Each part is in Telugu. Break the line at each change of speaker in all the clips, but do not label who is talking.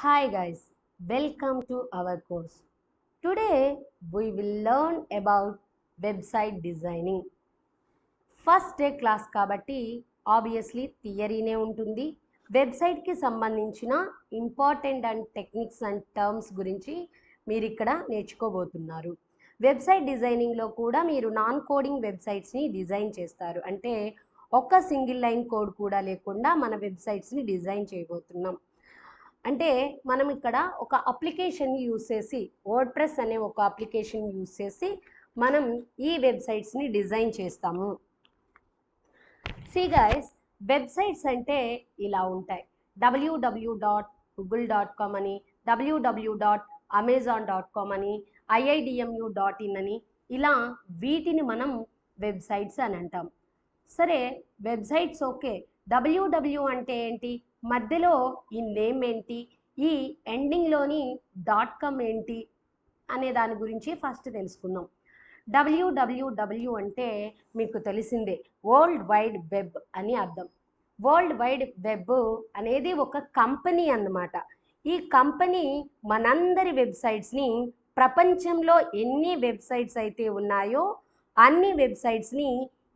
Hi guys, welcome to our course. Today we will learn about website designing. First day class కాబట్టి ఆబ్వియస్లీ థియరీనే ఉంటుంది. వెబ్సైట్కి సంబంధించిన important and techniques and terms గురించి మీరు ఇక్కడ నేర్చుకోబోతున్నారు. వెబ్సైట్ డిజైనింగ్లో కూడా మీరు నాన్ కోడింగ్ వెబ్సైట్స్ని డిజైన్ చేస్తారు. అంటే ఒక్క సింగిల్ లైన్ కోడ్ కూడా లేకుండా మన వెబ్సైట్స్ని డిజైన్ చేయబోతున్నాం. అంటే మనం ఇక్కడ ఒక అప్లికేషన్ యూస్ చేసి వర్డ్ప్రెస్ అనే ఒక అప్లికేషన్ యూస్ చేసి మనం ఈ వెబ్సైట్స్ని డిజైన్ చేస్తాము. సి గైస్, వెబ్సైట్స్ అంటే ఇలా ఉంటాయి. www.google.com అని, www.amazon.com అని, iidmu.in అని, ఇలా వీటిని మనం వెబ్సైట్స్ అని అంటాం. సరే, వెబ్సైట్స్ ఓకే. www అంటే ఏంటి, మధ్యలో ఈ నేమ్ ఏంటి, ఈ ఎండింగ్లోని .com ఏంటి అనే దాని గురించి ఫస్ట్ తెలుసుకుందాం. www అంటే మీకు తెలిసిందే, వరల్డ్ వైడ్ వెబ్ అని అర్థం. వరల్డ్ వైడ్ వెబ్ అనేది ఒక కంపెనీ అన్నమాట. ఈ కంపెనీ మనందరి వెబ్సైట్స్ని, ప్రపంచంలో ఎన్ని వెబ్సైట్స్ అయితే ఉన్నాయో అన్ని వెబ్సైట్స్ని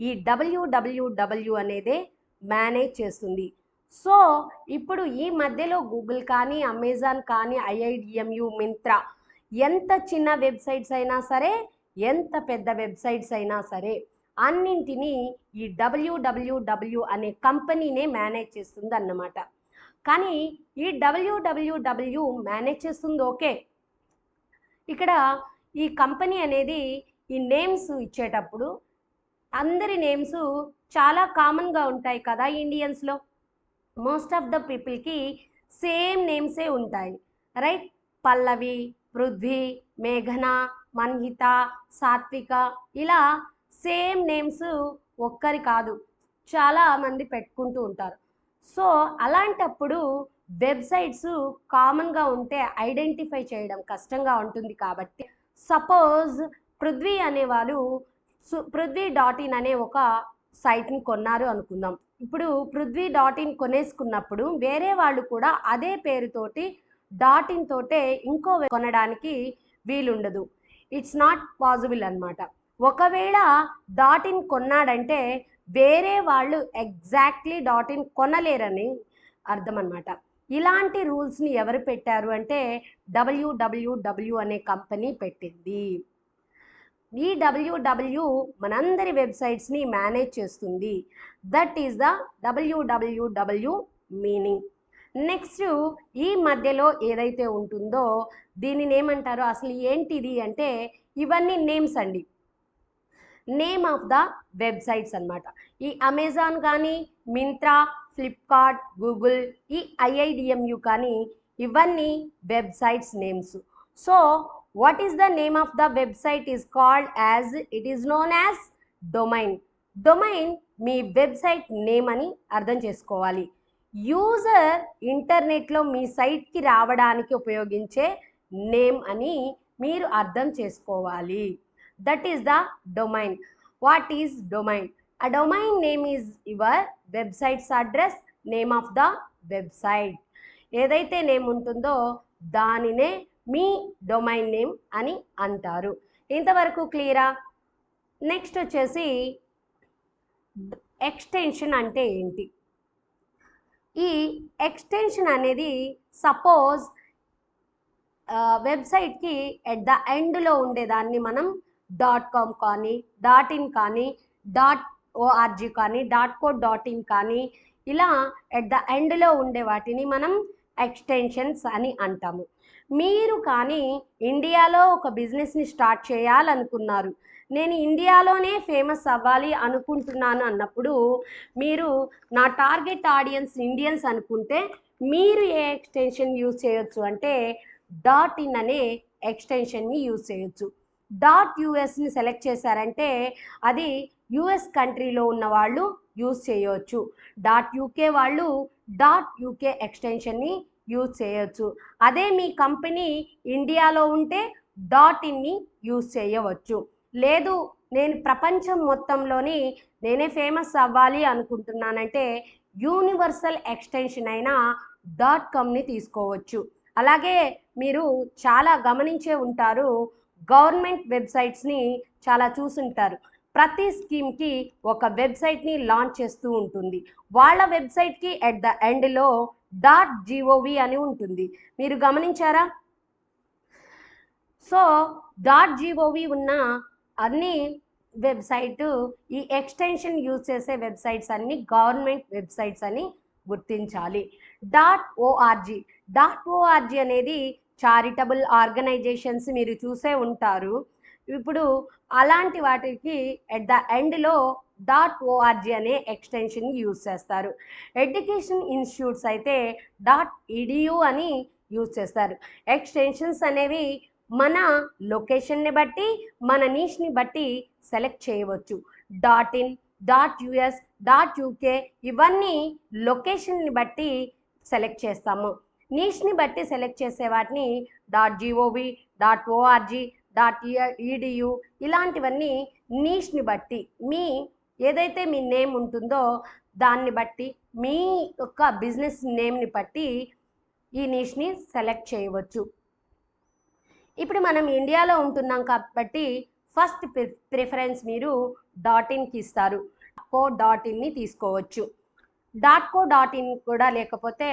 ఈ www అనేదే మేనేజ్ చేస్తుంది. సో ఇప్పుడు ఈ మధ్యలో గూగుల్ కానీ, అమెజాన్ కానీ, ఐఐడిఎంయు, మింత్రా, ఎంత చిన్న వెబ్సైట్స్ అయినా సరే, ఎంత పెద్ద వెబ్సైట్స్ అయినా సరే, అన్నింటినీ ఈ www అనే కంపెనీనే మేనేజ్ చేస్తుంది అన్నమాట. కానీ ఈ www మేనేజ్ చేస్తుంది ఓకే. ఇక్కడ ఈ కంపెనీ అనేది ఈ నేమ్స్ ఇచ్చేటప్పుడు అందరి నేమ్స్ చాలా కామన్గా ఉంటాయి కదా ఇండియన్స్లో. మోస్ట్ ఆఫ్ ద పీపుల్కి సేమ్ నేమ్సే ఉంటాయి, రైట్? పల్లవి, పృథ్వీ, మేఘన, మన్హిత, సాత్విక, ఇలా సేమ్ నేమ్స్ ఒక్కరి కాదు చాలా మంది పెట్టుకుంటూ ఉంటారు. సో అలాంటప్పుడు వెబ్సైట్స్ కామన్గా ఉంటే ఐడెంటిఫై చేయడం కష్టంగా ఉంటుంది. కాబట్టి సపోజ్ పృథ్వీ అనేవాళ్ళు పృథ్వీ.in అనే ఒక సైట్ని కొన్నారు అనుకుందాం. ఇప్పుడు పృథ్వీ.in కొనేసుకున్నప్పుడు వేరే వాళ్ళు కూడా అదే పేరుతోటి .in తోటే ఇంకో కొనడానికి వీలుండదు. ఇట్స్ నాట్ పాసిబుల్ అన్నమాట. ఒకవేళ .in కొన్నాడంటే వేరే వాళ్ళు ఎగ్జాక్ట్లీ .in కొనలేరని అర్థం అన్నమాట. ఇలాంటి రూల్స్ని ఎవరు పెట్టారు అంటే www అనే కంపెనీ పెట్టింది. ఈ www మనందరి వెబ్సైట్స్ని మేనేజ్ చేస్తుంది. That is the www meaning. Next, ఈ మధ్యలో ఏదైతే ఉంటుందో దీనిని ఏమంటారు, అసలు ఏంటిది అంటే ఇవన్నీ నేమ్స్ అండి, నేమ్ ఆఫ్ ద వెబ్సైట్స్ అన్నమాట. ఈ అమెజాన్ కానీ, మింత్రా, ఫ్లిప్కార్ట్, గూగుల్, ఈ ఐఐడిఎంయు కానీ ఇవన్నీ websites names. So what is the name of the website is called as, it is known as domain. domain me website name అని అర్థం చేసుకోవాలి. యూజర్ ఇంటర్నెట్లో మీ సైట్కి రావడానికి ఉపయోగించే నేమ్ అని మీరు అర్థం చేసుకోవాలి. That is the domain. What is domain? a domain name is your website's address, name of the website. ఏదైతే నేమ్ ఉంటుందో దానినే మీ డొమైన్ నేమ్ అని అంటారు. ఇంతవరకు క్లియరా? నెక్స్ట్ వచ్చేసి ఎక్స్టెన్షన్ అంటే ఏంటి? ఈ ఎక్స్టెన్షన్ అనేది సపోజ్ వెబ్సైట్కి ఎట్ ద ఎండ్లో ఉండేదాన్ని మనం .com కానీ, .in కానీ, .org కానీ, .co.in కానీ, ఇలా ఎట్ ద ఎండ్లో ఉండే వాటిని మనం ఎక్స్టెన్షన్స్ అని అంటాము. మీరు కానీ ఇండియాలో ఒక బిజినెస్ని స్టార్ట్ చేయాలనుకున్నారు, నేను ఇండియాలోనే ఫేమస్ అవ్వాలి అనుకుంటున్నాను అన్నప్పుడు మీరు నా టార్గెట్ ఆడియన్స్ ఇండియన్స్ అనుకుంటే మీరు ఏ ఎక్స్టెన్షన్ యూజ్ చేయొచ్చు అంటే .in అనే ఎక్స్టెన్షన్ని యూజ్ చేయొచ్చు. .usని సెలెక్ట్ చేశారంటే అది యుఎస్ కంట్రీలో ఉన్న వాళ్ళు యూజ్ చేయవచ్చు. .uk వాళ్ళు .uk ఎక్స్టెన్షన్ని యూజ్ చేయొచ్చు. అదే మీ కంపెనీ ఇండియాలో ఉంటే .inని యూజ్ చేయవచ్చు. లేదు, నేను ప్రపంచం మొత్తంలోని నేనే ఫేమస్ అవ్వాలి అనుకుంటున్నానంటే యూనివర్సల్ ఎక్స్టెన్షన్ అయిన .comని తీసుకోవచ్చు. అలాగే మీరు చాలా గమనించే ఉంటారు, గవర్నమెంట్ వెబ్సైట్స్ని చాలా చూసుంటారు. ప్రతి స్కీమ్కి ఒక వెబ్సైట్ని లాంచ్ చేస్తూ ఉంటుంది. వాళ్ళ వెబ్సైట్కి ఎట్ ద ఎండ్లో .gov అని ఉంటుంది. మీరు గమనించారా? సో .gov ఉన్న అన్ని వెబ్సైట్, ఈ ఎక్స్టెన్షన్ యూజ్ చేసే వెబ్సైట్స్ అన్ని గవర్నమెంట్ వెబ్సైట్స్ అని గుర్తించాలి. .org అనేది చారిటబుల్ ఆర్గనైజేషన్స్ మీరు చూసే ఉంటారు. ఇప్పుడు అలాంటి వాటికి ఎట్ ద ఎండ్లో .org అనే ఎక్స్టెన్షన్ యూజ్ చేస్తారు. ఎడ్యుకేషన్ ఇన్స్టిట్యూట్స్ అయితే .edu అని యూజ్ చేస్తారు. ఎక్స్టెన్షన్స్ అనేవి మన లొకేషన్ని బట్టి, మన నీష్ని బట్టి సెలెక్ట్ చేయవచ్చు. .in, .us, .uk ఇవన్నీ లొకేషన్ని బట్టి సెలెక్ట్ చేస్తాము. నీష్ని బట్టి సెలెక్ట్ చేసే వాటిని .gov, .org, .edu ఇలాంటివన్నీ నీష్ని బట్టి, మీ ఏదైతే మీ నేమ్ ఉంటుందో దాన్ని బట్టి, మీ యొక్క బిజినెస్ నేమ్ని బట్టి ఈ నీష్ని సెలెక్ట్ చేయవచ్చు. ఇప్పుడు మనం ఇండియాలో ఉంటున్నాం కాబట్టి ఫస్ట్ ప్రిఫరెన్స్ మీరు .inకి ఇస్తారు. .co.inని తీసుకోవచ్చు. .co.in కూడా లేకపోతే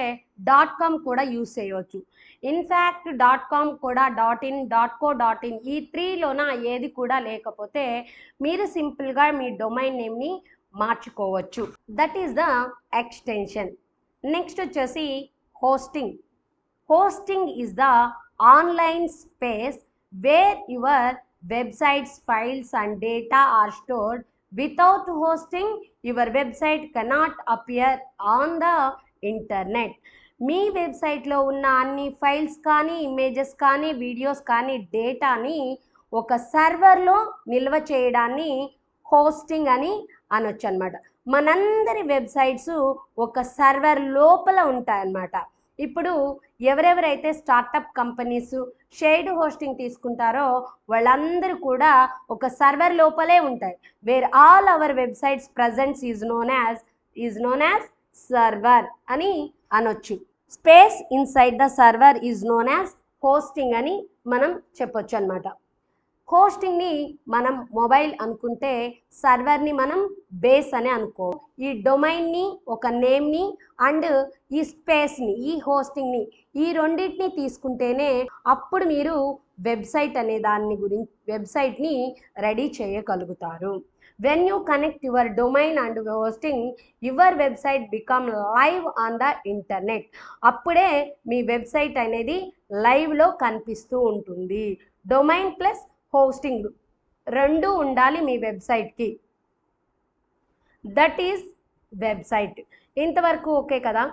.com కూడా యూజ్ చేయవచ్చు. ఇన్ఫ్యాక్ట్ .com కూడా .in, .co.in ఈ 3లోన ఏది కూడా లేకపోతే మీరు సింపుల్గా మీ డొమైన్ నేమ్ని మార్చుకోవచ్చు. That is the extension. Next వచ్చేసి hosting. Hosting is the online space where your website's files and data are stored. Without hosting, your website cannot appear on the internet. మీ వెబ్సైట్లో ఉన్న అన్ని ఫైల్స్ కానీ, ఇమేజెస్ కానీ, వీడియోస్ కానీ, డేటాని ఒక సర్వర్లో నిల్వ చేయడాన్ని హోస్టింగ్ అని అనొచ్చు అనమాట. మనందరి వెబ్సైట్స్ ఒక సర్వర్ లోపల ఉంటాయన్నమాట. ఇప్పుడు ఎవరెవరైతే స్టార్టప్ కంపెనీస్ షేర్డ్ హోస్టింగ్ తీసుకుంటారో వాళ్ళందరూ కూడా ఒక సర్వర్ లోపలే ఉంటాయి. Where all our websites presents is known as server అని అనొచ్చు. Space inside the server is known as hosting అని మనం చెప్పొచ్చు అనమాట. హోస్టింగ్ని మనం మొబైల్ అనుకుంటే సర్వర్ని మనం బేస్ అని అనుకో. ఈ డొమైన్ని, ఒక నేమ్ని అండ్ ఈ స్పేస్ని, ఈ హోస్టింగ్ని, ఈ రెండింటిని తీసుకుంటేనే అప్పుడు మీరు వెబ్సైట్ అనే దాన్ని వెబ్సైట్ని రెడీ చేయగలుగుతారు. When you connect your domain and hosting, your website become live on the internet. అప్పుడే మీ వెబ్సైట్ అనేది లైవ్లో కనిపిస్తూ ఉంటుంది. డొమైన్ ప్లస్ హోస్టింగ్ రెండు ఉండాలి మీ వెబ్సైట్కి. That is website. ఇంతవరకు ఓకే కదా?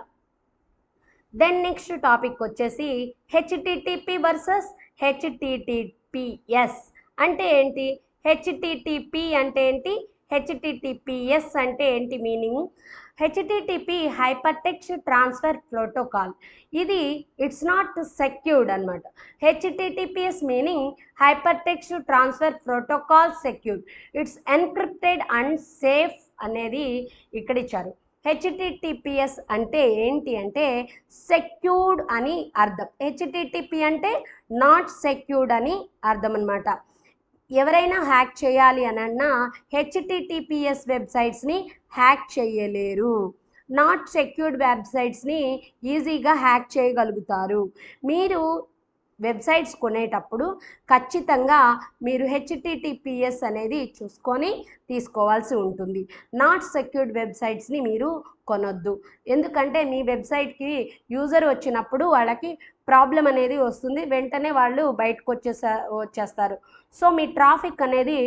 దెన్ నెక్స్ట్ టాపిక్ వచ్చేసి హెచ్టిటిపి వర్సెస్ హెచ్టిటిపిఎస్ అంటే ఏంటి? హెచ్టిటిపి అంటే ఏంటి? హెచ్టిటిపిఎస్ అంటే ఏంటి meaning? HTTP hyper text transfer protocol. ఇది ఇట్స్ నాట్ సెక్యూర్డ్ అనమాట. HTTPS meaning hyper text transfer protocol secured, it's encrypted and safe అనేది ఇక్కడ ఇచ్చారు. హెచ్టిటిపిఎస్ అంటే ఏంటి అంటే సెక్యూర్డ్ అని అర్థం. హెచ్టిటిపి అంటే నాట్ సెక్యూర్డ్ అని అర్థం అనమాట. ఎవరైనా హ్యాక్ చేయాలి అని అన్నా హెచ్టిటిపిఎస్ వెబ్సైట్స్ని హ్యాక్ చేయలేరు. నాట్ సెక్యూర్డ్ వెబ్సైట్స్ని ఈజీగా హ్యాక్ చేయగలుగుతారు. మీరు వెబ్సైట్స్ కొనేటప్పుడు ఖచ్చితంగా మీరు హెచ్టిటిపిఎస్ అనేది చూసుకొని తీసుకోవాల్సి ఉంటుంది. నాట్ సెక్యూర్డ్ వెబ్సైట్స్ని మీరు కొనొద్దు. ఎందుకంటే మీ వెబ్సైట్కి యూజర్ వచ్చినప్పుడు వాళ్ళకి ప్రాబ్లం అనేది వస్తుంది, వెంటనే వాళ్ళు బయటకు వచ్చేస్తారు. సో మీ ట్రాఫిక్ అనేది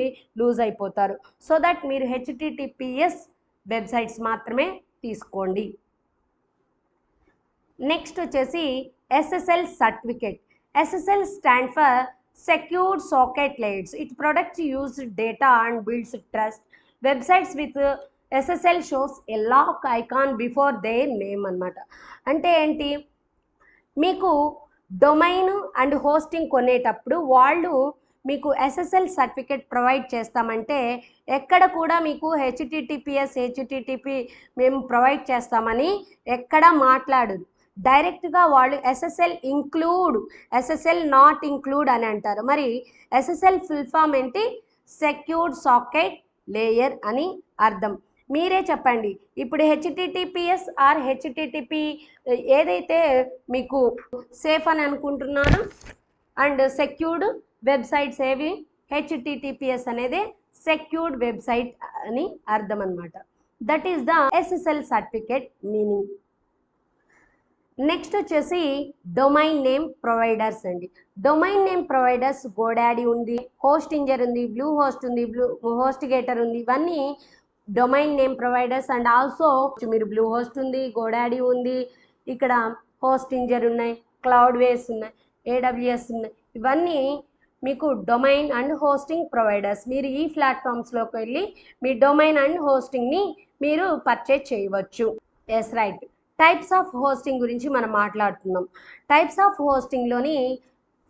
లూజ్ అయిపోతారు. సో దట్ మీరు హెచ్టిటిపిఎస్ వెబ్సైట్స్ మాత్రమే తీసుకోండి. నెక్స్ట్ వచ్చేసి SSL certificate. SSL stand for Secured Socket Layers. It protects used data and builds trust. Websites with SSL shows a lock icon before their name అన్నమాట. అంటే ఏంటి? మీకు డొమైన్ అండ్ హోస్టింగ్ కొనేటప్పుడు వాళ్ళు మీకు SSL సర్టిఫికేట్ ప్రొవైడ్ చేస్తామంటే ఎక్కడ కూడా మీకు హెచ్టిటిపి మేము ప్రొవైడ్ చేస్తామని ఎక్కడ మాట్లాడరు. డైరెక్ట్గా వాళ్ళు SSL include, SSL not include అని అంటారు. మరి ఎస్ఎస్ఎల్ ఫుల్ ఫామ్ ఏంటి? సెక్యూర్డ్ సాకెట్ లేయర్ అని అర్థం. మీరే చెప్పండి. ఇప్పుడు హెచ్టిటిపిఎస్ ఆర్ హెచ్టిటిపి ఏదైతే మీకు సేఫ్ అని అనుకుంటున్నారో అండ్ సెక్యూర్డ్ వెబ్సైట్స్ ఏవి? హెచ్టిటిపిఎస్ అనేది సెక్యూర్డ్ వెబ్సైట్ అని అర్థం అనమాట. That is the SSL certificate meaning. Next వచ్చేసి డొమైన్ నేమ్ ప్రొవైడర్స్ అండి. డొమైన్ నేమ్ ప్రొవైడర్స్ గోడాడీ ఉంది, హోస్టింజర్ ఉంది, బ్లూ హోస్ట్ ఉంది, హోస్టిగేటర్ ఉంది. ఇవన్నీ domain name providers. And also మీరు బ్లూ హోస్ట్ ఉంది, గోడాడీ ఉంది, ఇక్కడ హోస్టింజర్ ఉన్నాయి, క్లౌడ్ వేస్ ఉన్నాయి, ఏడబ్ల్యూఎస్ ఉన్నాయి. ఇవన్నీ మీకు డొమైన్ అండ్ హోస్టింగ్ ప్రొవైడర్స్. మీరు ఈ ప్లాట్ఫామ్స్లోకి వెళ్ళి మీ డొమైన్ అండ్ హోస్టింగ్ని మీరు పర్చేజ్ చేయవచ్చు. Yes right. Types of hosting గురించి మనం మాట్లాడుతున్నాం. టైప్స్ ఆఫ్ హోస్టింగ్లోని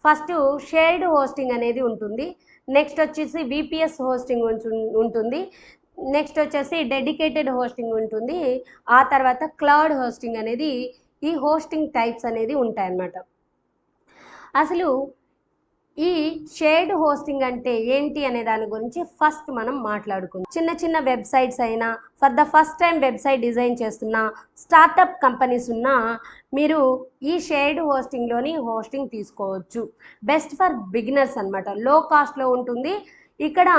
ఫస్ట్ షేర్డ్ హోస్టింగ్ అనేది ఉంటుంది. నెక్స్ట్ వచ్చేసి విపిఎస్ హోస్టింగ్ ఉంటుంది. నెక్స్ట్ వచ్చేసి డెడికేటెడ్ హోస్టింగ్ ఉంటుంది. ఆ తర్వాత క్లౌడ్ హోస్టింగ్ అనేది, ఈ హోస్టింగ్ టైప్స్ అనేది ఉంటాయన్నమాట. అసలు ఈ షేర్డ్ హోస్టింగ్ అంటే ఏంటి అనే దాని గురించి ఫస్ట్ మనం మాట్లాడుకుందాం. చిన్న చిన్న వెబ్సైట్స్ అయినా, for the first time website design చేస్తున్న స్టార్టప్ కంపెనీస్ ఉన్నా మీరు ఈ షేర్డ్ హోస్టింగ్లోని హోస్టింగ్ తీసుకోవచ్చు. బెస్ట్ ఫర్ బిగినర్స్ అనమాట. లో కాస్ట్లో ఉంటుంది. ఇక్కడ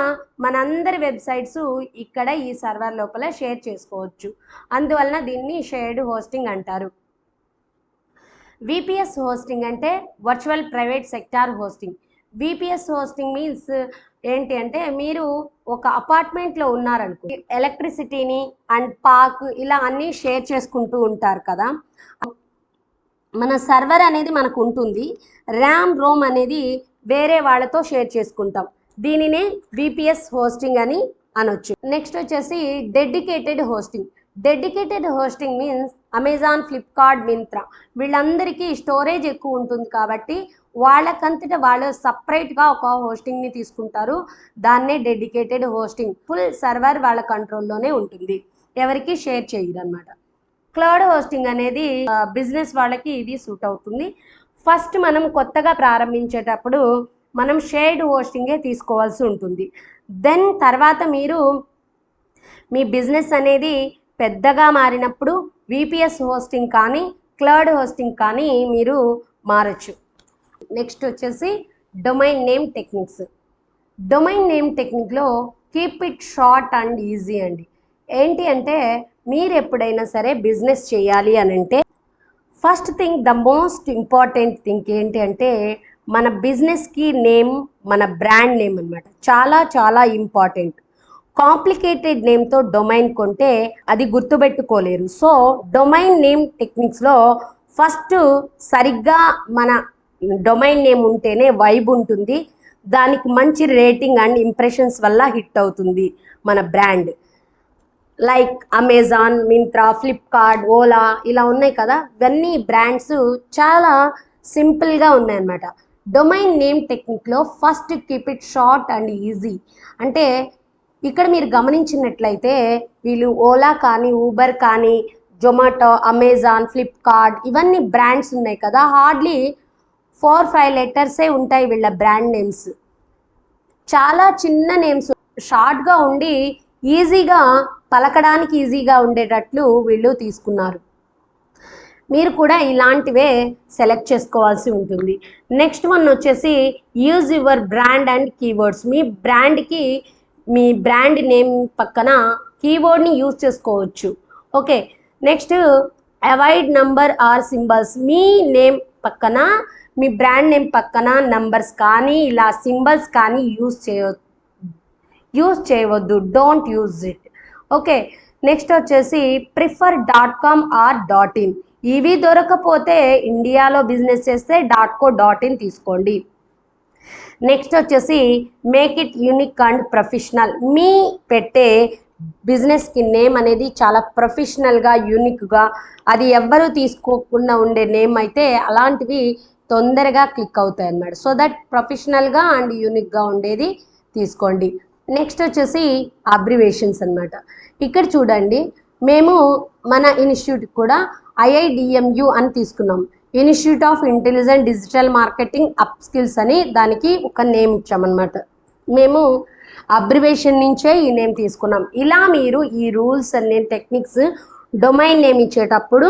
మనందరి వెబ్సైట్స్ ఇక్కడ ఈ సర్వర్ లోపల షేర్ చేసుకోవచ్చు. అందువలన దీన్ని షేర్డ్ హోస్టింగ్ అంటారు. విపిఎస్ హోస్టింగ్ అంటే virtual private sector hosting. VPS hosting means ఏంటి అంటే, మీరు ఒక అపార్ట్మెంట్లో ఉన్నారనుకో, ఎలక్ట్రిసిటీని అండ్ పార్క్ ఇలా అన్నీ షేర్ చేసుకుంటూ ఉంటారు కదా. మన సర్వర్ అనేది మనకు ఉంటుంది, ర్యామ్ రోమ్ అనేది వేరే వాళ్ళతో షేర్ చేసుకుంటాం. దీనినే విపిఎస్ హోస్టింగ్ అని అనొచ్చు. నెక్స్ట్ వచ్చేసి dedicated hosting. Dedicated hosting means Amazon, Flipkart, Myntra వీళ్ళందరికీ స్టోరేజ్ ఎక్కువ ఉంటుంది కాబట్టి వాళ్ళకంతటా వాళ్ళు సపరేట్గా ఒక హోస్టింగ్ని తీసుకుంటారు. దాన్నే డెడికేటెడ్ హోస్టింగ్. ఫుల్ సర్వర్ వాళ్ళ కంట్రోల్లోనే ఉంటుంది, ఎవరికి షేర్ చేయరు అనమాట. క్లౌడ్ హోస్టింగ్ అనేది బిజినెస్ వాళ్ళకి ఇది సూట్ అవుతుంది. ఫస్ట్ మనం కొత్తగా ప్రారంభించేటప్పుడు మనం షేర్డ్ హోస్టింగే తీసుకోవాల్సి ఉంటుంది. దెన్ తర్వాత మీరు మీ బిజినెస్ అనేది పెద్దగా మారినప్పుడు విపిఎస్ హోస్టింగ్ కానీ క్లౌడ్ హోస్టింగ్ కానీ మీరు మారచ్చు. నెక్స్ట్ వచ్చేసి domain name techniques. Domain name టెక్నిక్లో keep it short and easy అండి. ఏంటి అంటే, మీరు ఎప్పుడైనా సరే బిజినెస్ చేయాలి అని అంటే first thing, the most important thing ఏంటి అంటే, మన బిజినెస్కి నేమ్, మన బ్రాండ్ నేమ్ అనమాట. చాలా చాలా ఇంపార్టెంట్. కాంప్లికేటెడ్ నేమ్తో డొమైన్ కొంటే అది గుర్తుపెట్టుకోలేరు. సో డొమైన్ నేమ్ టెక్నిక్స్లో ఫస్ట్ సరిగ్గా మన డొమైన్ నేమ్ ఉంటేనే వైబ్ ఉంటుంది, దానికి మంచి రేటింగ్ అండ్ ఇంప్రెషన్స్ వల్ల హిట్ అవుతుంది మన brand. Like Amazon, Myntra, Flipkart, Ola ఇలా ఉన్నాయి కదా, ఇవన్నీ బ్రాండ్స్ చాలా సింపుల్గా ఉన్నాయన్నమాట. డొమైన్ నేమ్ టెక్నిక్లో first keep it short and easy. అంటే ఇక్కడ మీరు గమనించినట్లయితే వీళ్ళు ఓలా కానీ, ఊబర్ కానీ, జొమాటో, అమెజాన్, ఫ్లిప్కార్ట్ ఇవన్నీ బ్రాండ్స్ ఉన్నాయి కదా, హార్డ్లీ 4-5 లెటర్సే ఉంటాయి వీళ్ళ బ్రాండ్ నేమ్స్. చాలా చిన్న నేమ్స్, షార్ట్గా ఉండి ఈజీగా పలకడానికి ఈజీగా ఉండేటట్లు వీళ్ళు తీసుకున్నారు. మీరు కూడా ఇలాంటివే సెలెక్ట్ చేసుకోవాల్సి ఉంటుంది. నెక్స్ట్ వన్ వచ్చేసి use your brand and keywords. మీ బ్రాండ్కి మీ బ్రాండ్ నేమ్ పక్కన కీవర్డ్ని యూజ్ చేసుకోవచ్చు. Okay. Next avoid number or symbols. మీ నేమ్ పక్కన, మీ బ్రాండ్ నేమ్ పక్కన నంబర్స్ కానీ ఇలా సింబల్స్ కానీ యూజ్ చేయవద్దు. Don't use it. Okay. Next వచ్చేసి ప్రిఫర్ .com ఆర్ .in. ఇవి దొరకపోతే ఇండియాలో బిజినెస్ చేస్తే .co.in తీసుకోండి. నెక్స్ట్ వచ్చేసి make it unique and professional. మీ పెట్టే బిజినెస్కి నేమ్ అనేది చాలా ప్రొఫెషనల్గా, యూనిక్గా, అది ఎవ్వరూ తీసుకోకుండా ఉండే నేమ్ అయితే అలాంటివి తొందరగా క్లిక్ అవుతాయి అన్నమాట. సో దట్ ప్రొఫెషనల్గా అండ్ యూనిక్గా ఉండేది తీసుకోండి. నెక్స్ట్ వచ్చేసి అబ్రివేషన్స్ అన్నమాట. ఇక్కడ చూడండి, మేము మన ఇన్స్టిట్యూట్కి కూడా IIDMU అని తీసుకున్నాం. Institute of intelligent digital marketing up skills అని దానికి ఒక నేమ్ ఇచ్చామన్నమాట. మేము అబ్రివేషన్ నుంచే ఈ నేమ్ తీసుకున్నాం. ఇలా మీరు ఈ రూల్స్ అనే టెక్నిక్స్ డొమైన్ నేమ్ ఇచ్చేటప్పుడు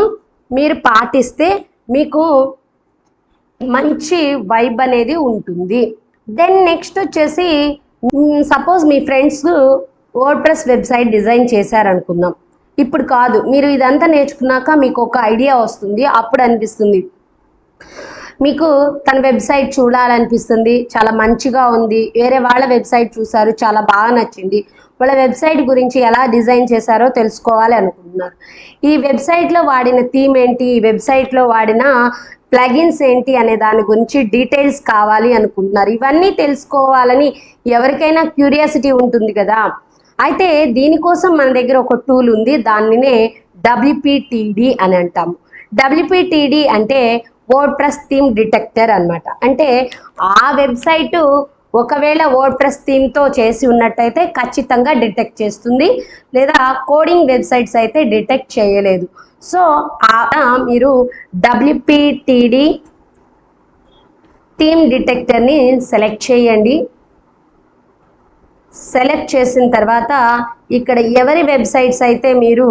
మీరు పాటిస్తే మీకు మంచి వైబ్ అనేది ఉంటుంది. దెన్ నెక్స్ట్ వచ్చేసి సపోజ్ మీ ఫ్రెండ్స్ వర్డ్ప్రెస్ వెబ్సైట్ డిజైన్ చేశారనుకుందాం. ఇప్పుడు కాదు, మీరు ఇదంతా నేర్చుకున్నాక మీకు ఒక ఐడియా వస్తుంది. అప్పుడు అనిపిస్తుంది మీకు తన వెబ్సైట్ చూడాలనిపిస్తుంది, చాలా మంచిగా ఉంది. వేరే వాళ్ళ వెబ్సైట్ చూసారు, చాలా బాగా నచ్చింది. వాళ్ళ వెబ్సైట్ గురించి ఎలా డిజైన్ చేశారో తెలుసుకోవాలి అనుకుంటున్నారు. ఈ వెబ్సైట్లో వాడిన థీమ్ ఏంటి, ఈ వెబ్సైట్లో వాడిన ప్లగిన్స్ ఏంటి అనే దాని గురించి డీటెయిల్స్ కావాలి అనుకుంటున్నారు. ఇవన్నీ తెలుసుకోవాలని ఎవరికైనా క్యూరియాసిటీ ఉంటుంది కదా. అయితే దీనికోసం మన దగ్గర ఒక టూల్ ఉంది, దానినే WPTD అని అంటాము. WPTD అంటే వర్డ్ప్రెస్ థీమ్ డిటెక్టర్ అనమాట. అంటే ఆ వెబ్సైటు ఒకవేళ వర్డ్ప్రెస్ థీమ్తో చేసి ఉన్నట్టయితే ఖచ్చితంగా డిటెక్ట్ చేస్తుంది, లేదా కోడింగ్ వెబ్సైట్స్ అయితే డిటెక్ట్ చేయలేదు. సో మీరు WPTD థీమ్ డిటెక్టర్ని సెలెక్ట్ చేయండి. సెలెక్ట్ చేసిన తర్వాత ఇక్కడ ఎవరి వెబ్సైట్స్ అయితే మీరు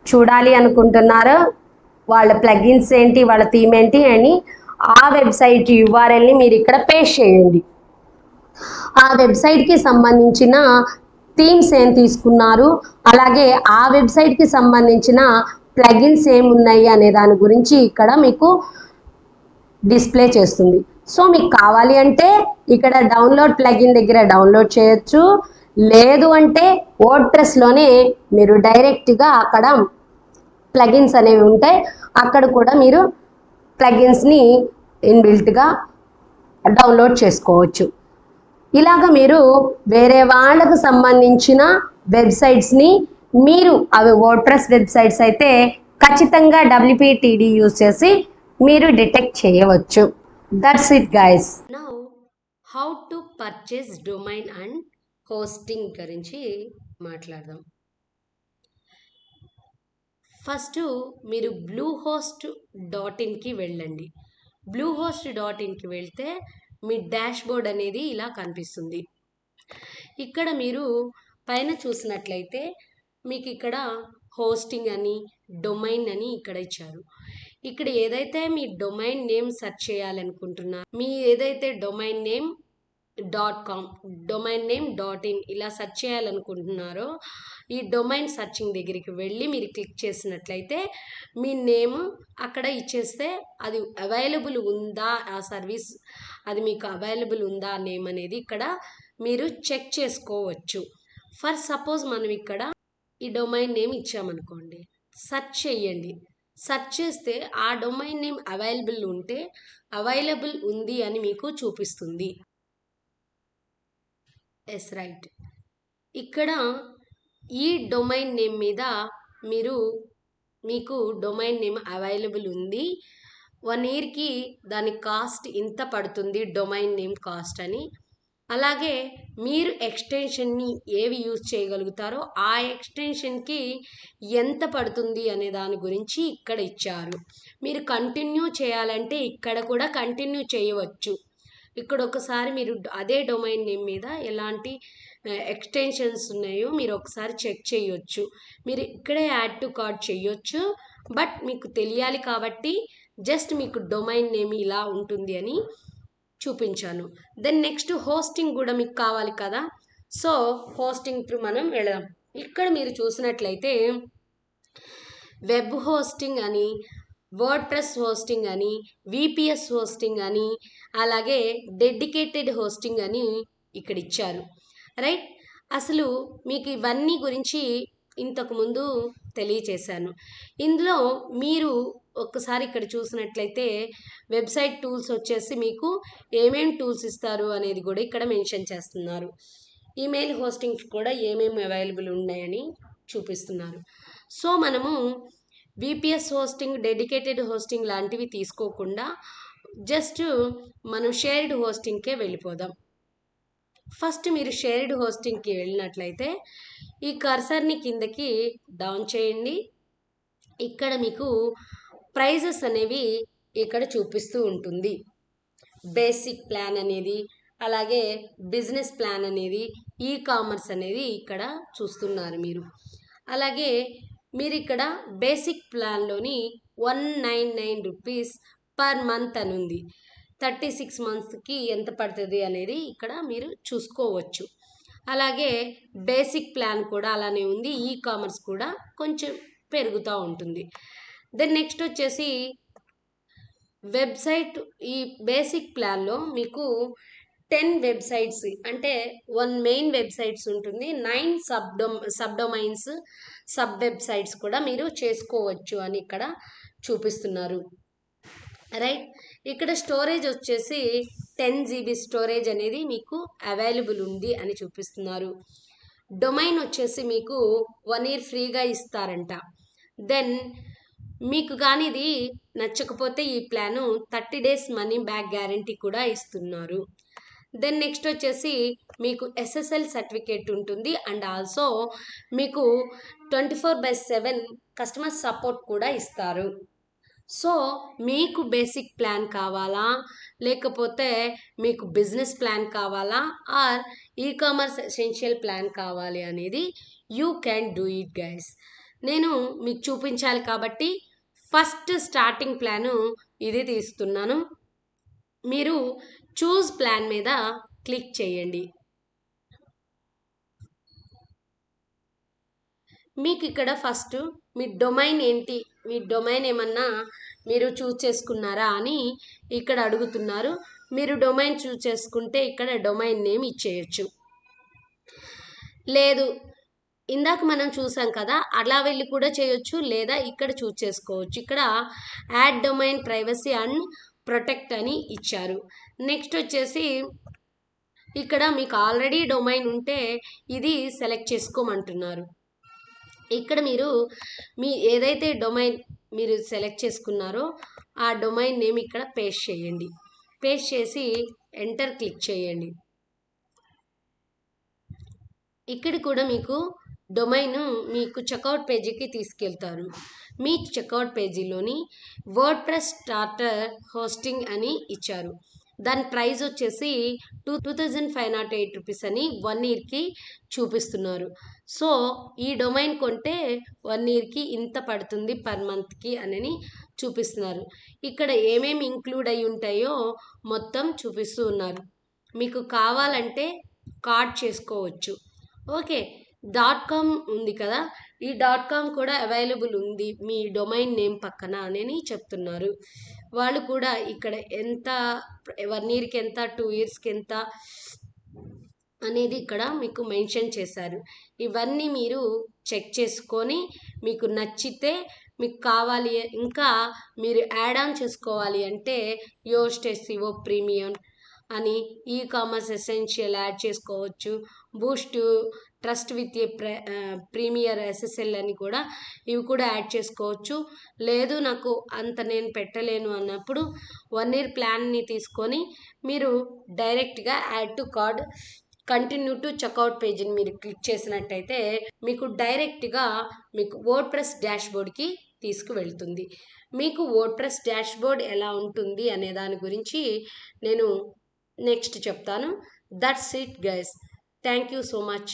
చూడాలి అనుకుంటున్నారో వాళ్ళ ప్లగిన్స్ ఏంటి, వాళ్ళ థీమ్ ఏంటి అని ఆ వెబ్సైట్ URLని మీరు ఇక్కడ పేస్ట్ చేయండి. ఆ వెబ్సైట్కి సంబంధించిన థీమ్స్ ఏం తీసుకున్నారు, అలాగే ఆ వెబ్సైట్కి సంబంధించిన ప్లగిన్స్ ఏమున్నాయి అనే దాని గురించి ఇక్కడ మీకు డిస్ప్లే చేస్తుంది. సో మీకు కావాలి అంటే ఇక్కడ డౌన్లోడ్ ప్లగిన్ దగ్గర డౌన్లోడ్ చేయొచ్చు, లేదు అంటే వర్డ్ప్రెస్లోనే మీరు డైరెక్ట్గా అక్కడ ప్లగిన్స్ అనేవి ఉంటాయి, అక్కడ కూడా మీరు ప్లగిన్స్ని ఇన్బిల్ట్గా డౌన్లోడ్ చేసుకోవచ్చు. ఇలాగ మీరు వేరే వాళ్ళకు సంబంధించిన వెబ్సైట్స్ని మీరు అవి వర్డ్ప్రెస్ వెబ్సైట్స్ అయితే ఖచ్చితంగా WPTD యూజ్ చేసి మీరు డిటెక్ట్ చేయవచ్చు. That's it guys. Now how to purchase domain and hosting గురించి మాట్లాడదాం. ఫస్ట్ మీరు bluehost.inకి వెళ్ళండి. bluehost.inకి వెళ్తే మీ డాష్ బోర్డ్ అనేది ఇలా కనిపిస్తుంది. ఇక్కడ మీరు పైన చూసినట్లయితే మీకు ఇక్కడ హోస్టింగ్ అని, డొమైన్ అని ఇక్కడ ఇచ్చారు. ఇక్కడ ఏదైతే మీ డొమైన్ నేమ్ సెర్చ్ చేయాలనుకుంటున్నా, మీ ఏదైతే domain name .com, domain name .in ఇలా సెర్చ్ చేయాలనుకుంటున్నారో ఈ డొమైన్ సర్చింగ్ దగ్గరికి వెళ్ళి మీరు క్లిక్ చేసినట్లయితే మీ నేమ్ అక్కడ ఇచ్చేస్తే అది అవైలబుల్ ఉందా, ఆ సర్వీస్ అది మీకు అవైలబుల్ ఉందా నేమ్ అనేది ఇక్కడ మీరు చెక్ చేసుకోవచ్చు. ఫర్ సపోజ్ మనం ఇక్కడ ఈ డొమైన్ నేమ్ ఇచ్చామనుకోండి, సెర్చ్ చేయండి. సెర్చ్ చేస్తే ఆ డొమైన్ నేమ్ అవైలబుల్ ఉంటే అవైలబుల్ ఉంది అని మీకు చూపిస్తుంది. Yes right. ఇక్కడ ఈ డొమైన్ నేమ్ మీద మీకు డొమైన్ నేమ్ అవైలబుల్ ఉంది, 1 ఇయర్కి దాని కాస్ట్ ఇంత పడుతుంది డొమైన్ నేమ్ కాస్ట్ అని, అలాగే మీరు ఎక్స్టెన్షన్ని ఏవి యూజ్ చేయగలుగుతారో ఆ ఎక్స్టెన్షన్కి ఎంత పడుతుంది అనే దాని గురించి ఇక్కడ ఇచ్చారు. మీరు కంటిన్యూ చేయాలంటే ఇక్కడ కూడా కంటిన్యూ చేయవచ్చు. ఇక్కడ ఒకసారి మీరు అదే డొమైన్ నేమ్ మీద ఎలాంటి ఎక్స్టెన్షన్స్ ఉన్నాయో మీరు ఒకసారి చెక్ చేయొచ్చు. మీరు ఇక్కడే యాడ్ టు కార్ట్ చేయొచ్చు. బట్ మీకు తెలియాలి కాబట్టి జస్ట్ మీకు డొమైన్ నేమ్ ఇలా ఉంటుంది అని చూపించాను. దెన్ నెక్స్ట్ హోస్టింగ్ కూడా మీకు కావాలి కదా. సో హోస్టింగ్ త్రూ మనం వెళదాం. ఇక్కడ మీరు చూసినట్లయితే వెబ్ హోస్టింగ్ అని, వర్డ్ప్రెస్ హోస్టింగ్ అని, VPS హోస్టింగ్ అని, అలాగే డెడికేటెడ్ హోస్టింగ్ అని ఇక్కడ ఇచ్చారు. రైట్. అసలు మీకు ఇవన్నీ గురించి ఇంతకుముందు తెలియచేశాను. ఇందులో మీరు ఒక్కసారి ఇక్కడ చూసినట్లయితే వెబ్సైట్ టూల్స్ వచ్చేసి మీకు ఏమేమి టూల్స్ ఇస్తారు అనేది కూడా ఇక్కడ మెన్షన్ చేస్తున్నారు. ఈమెయిల్ హోస్టింగ్స్ కూడా ఏమేమి అవైలబుల్ ఉన్నాయని చూపిస్తున్నారు. సో మనము VPS హోస్టింగ్, డెడికేటెడ్ హోస్టింగ్ లాంటివి తీసుకోకుండా జస్ట్ మనం షేర్డ్ హోస్టింగ్కే వెళ్ళిపోదాం. ఫస్ట్ మీరు షేర్డ్ హోస్టింగ్కి వెళ్ళినట్లయితే ఈ కర్సర్ని కిందకి డౌన్ చేయండి. ఇక్కడ మీకు ప్రైజెస్ అనేవి ఇక్కడ చూపిస్తూ ఉంటుంది. బేసిక్ ప్లాన్ అనేది, అలాగే బిజినెస్ ప్లాన్ అనేది, ఈ కామర్స్ అనేది ఇక్కడ చూస్తున్నారు మీరు. అలాగే మీరు ఇక్కడ బేసిక్ ప్లాన్లోని 199 రూపీస్ పర్ మంత్ అని ఉంది. 36 మంత్స్కి ఎంత పడుతుంది అనేది ఇక్కడ మీరు చూసుకోవచ్చు. అలాగే బేసిక్ ప్లాన్ కూడా అలానే ఉంది, ఈ కామర్స్ కూడా కొంచెం పెరుగుతూ ఉంటుంది. దెన్ నెక్స్ట్ వచ్చేసి వెబ్సైట్. ఈ బేసిక్ ప్లాన్లో మీకు 10 వెబ్సైట్స్ అంటే 1 మెయిన్ వెబ్సైట్స్ ఉంటుంది, 9 సబ్ డొమైన్స్, సబ్ వెబ్సైట్స్ కూడా మీరు చేసుకోవచ్చు అని ఇక్కడ చూపిస్తున్నారు. రైట్, ఇక్కడ స్టోరేజ్ వచ్చేసి 10 GB స్టోరేజ్ అనేది మీకు అవైలబుల్ ఉంది అని చూపిస్తున్నారు. డొమైన్ వచ్చేసి మీకు 1 year ఫ్రీగా ఇస్తారంట. దెన్ మీకు కానీ ఇది నచ్చకపోతే ఈ plan 30 days money back guarantee కూడా ఇస్తున్నారు. దెన్ నెక్స్ట్ వచ్చేసి మీకు SSL సర్టిఫికేట్ ఉంటుంది అండ్ ఆల్సో మీకు 24/7 కస్టమర్ సపోర్ట్ కూడా ఇస్తారు. సో మీకు బేసిక్ ప్లాన్ కావాలా, లేకపోతే మీకు బిజినెస్ ప్లాన్ కావాలా, or e commerce essential plan కావాలి అనేది you can do it guys. నేను మీకు చూపించాలి కాబట్టి ఫస్ట్ స్టార్టింగ్ ప్లాను ఇది తీస్తున్నాను. మీరు చూస్ ప్లాన్ మీద క్లిక్ చేయండి. మీకు ఇక్కడ ఫస్ట్ మీ డొమైన్ ఏంటి, మీ డొమైన్ ఏమన్నా మీరు చూస్ చేసుకున్నారా అని ఇక్కడ అడుగుతున్నారు. మీరు డొమైన్ చూస్ చేసుకుంటే ఇక్కడ డొమైన్ నేమ్ ఇచ్చేయచ్చు. లేదు, ఇందాక మనం చూసాం కదా, అలా వెళ్ళి కూడా చేయొచ్చు, లేదా ఇక్కడ చూస్ చేసుకోవచ్చు. ఇక్కడ add domain privacy and protect అని ఇచ్చారు. నెక్స్ట్ వచ్చేసి ఇక్కడ మీకు ఆల్రెడీ డొమైన్ ఉంటే ఇది సెలెక్ట్ చేసుకోమంటున్నారు. ఇక్కడ మీరు మీ ఏదైతే డొమైన్ మీరు సెలెక్ట్ చేసుకున్నారో ఆ డొమైన్ నేమ్ ఇక్కడ పేస్ట్ చేయండి. పేస్ట్ చేసి ఎంటర్ క్లిక్ చేయండి. ఇక్కడ కూడా మీకు డొమైన్ మీకు చెక్అవుట్ పేజీకి తీసుకెళ్తారు. మీ చెక్అవుట్ పేజీలోని వర్డ్ప్రెస్ స్టార్టర్ హోస్టింగ్ అని ఇచ్చారు. దాని ప్రైస్ వచ్చేసి 2508 రూపీస్ అని 1 yearకి చూపిస్తున్నారు. సో ఈ డొమైన్ కొంటే 1 yearకి ఇంత పడుతుంది పర్ మంత్కి అని చూపిస్తున్నారు. ఇక్కడ ఏమేమి ఇంక్లూడ్ అయి ఉంటాయో మొత్తం చూపిస్తూ ఉన్నారు. మీకు కావాలంటే కార్డ్ చేసుకోవచ్చు. ఓకే, .com ఉంది కదా, ఈ .com కూడా అవైలబుల్ ఉంది మీ డొమైన్ నేమ్ పక్కన అని చెప్తున్నారు. వాళ్ళు కూడా ఇక్కడ ఎంత 1 yearకి ఎంత, 2 yearsకి ఎంత అనేది ఇక్కడ మీకు మెన్షన్ చేశారు. ఇవన్నీ మీరు చెక్ చేసుకొని మీకు నచ్చితే మీకు కావాలి, ఇంకా మీరు యాడ్ ఆన్ చేసుకోవాలి అంటే యోస్ట్ SEO ప్రీమియం అని, ఈ కామర్స్ ఎసెన్షియల్ యాడ్ చేసుకోవచ్చు, boost trust with a premier SSL అని కూడా ఇవి కూడా యాడ్ చేసుకోవచ్చు. లేదు నాకు అంత నేను పెట్టలేను అన్నప్పుడు 1 year ప్లాన్ని తీసుకొని మీరు డైరెక్ట్గా add to cart continue to checkout పేజీని మీరు క్లిక్ చేసినట్టయితే మీకు డైరెక్ట్గా మీకు వర్డ్ప్రెస్ డాష్బోర్డ్కి తీసుకువెళ్తుంది. మీకు వర్డ్ప్రెస్ డాష్బోర్డ్ ఎలా ఉంటుంది అనే దాని గురించి నేను నెక్స్ట్ చెప్తాను. That's it guys, thank you so much.